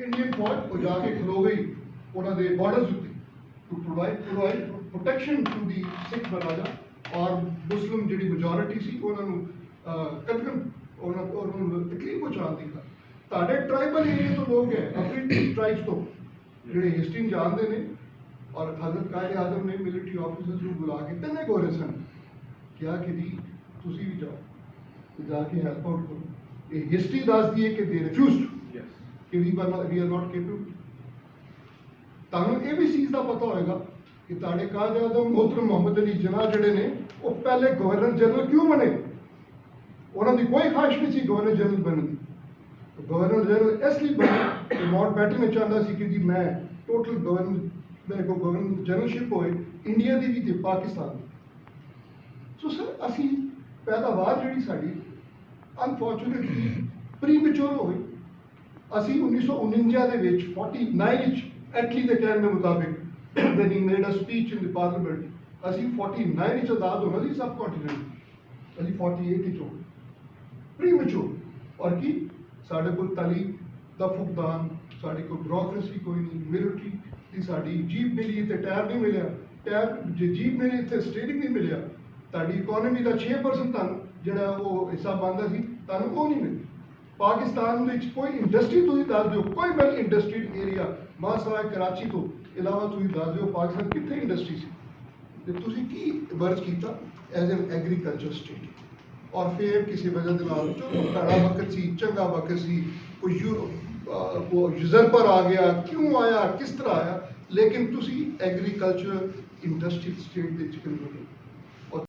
Indian फौज वो जाके खलो गई उन्होंने बॉर्डर्स उत्ते to provide protection to the Sikh बरादा और मुस्लिम जी मेजोरिटी सी उन्होंने कन्फर्म तकलीफ पहुँचाने की ताड़े ट्राइबल एरिया तो लोग है अफ्रीकी ट्राइब्स तो जो हिस्ट्री जानते हैं और हजरत कायदे आजम ने मिलिट्री ऑफिसर्स को बुला के तिने गोरे सन क्या कि जी तुसी भी जाओ जाके हेल्प आउट करो ये हिस्ट्री दस दी है कि दे रिफ्यूज्ड कि वी आर नॉट केपेबल तानू ये भी चीज़ का पता होएगा कि ताड़े कायदे आजम मोहतरम मोहम्मद अली जिन्ना जिहड़े ने वो पहले गवर्नर जनरल क्यों बने उन्होंने कोई ख्वाहिश नहीं सी गवर्नर जनरल बनने की गवर्नर जनरल इसलिए बने कि माउंट बैटन ने चाहता सी कि जी मैं टोटल गवर्नर मेरे को गवर्नर जनरलशिप होए इंडिया की भी ते पाकिस्तान की सो सर असी पैदावार जी साड़ी अनफॉर्चुनेटली प्री मेच्योर हो गई असी 1949 49 एटली के कहने के मुताबिक when he made a speech in the parliament असी 49 आजाद होना सी सब कॉन्टिनेंट असी 48 हो प्री मेच्योर और की साढ़े को तालीम का भुगतान साढ़े को ब्यूरोक्रेसी कोई नहीं मिलिट्री की साड़ी जीप मिली तो टायर नहीं मिले टायर जो जीप मिली तो स्टीयरिंग नहीं मिले ताड़ी इकोनॉमी का 6% तन जो वो हिस्सा बनता सी तन वो नहीं मिली पाकिस्तान में कोई इंडस्ट्री तुम दस दो कोई वेल इंडस्ट्रीड एरिया मां सवाए कराची तो इलावा तुम दस दो पाकिस्तान कितने इंडस्ट्री से तुम की वर्ज किया एज एन एग्रीकल्चर स्टेट और फिर किसी वजह के नाल जो भड़ा वक्त सी चंगा वक्त सी कोई वो यूजर पर आ गया क्यों आया किस तरह आया लेकिन तुसी एग्रीकल्चर इंडस्ट्री स्टेट के कन्वर्ट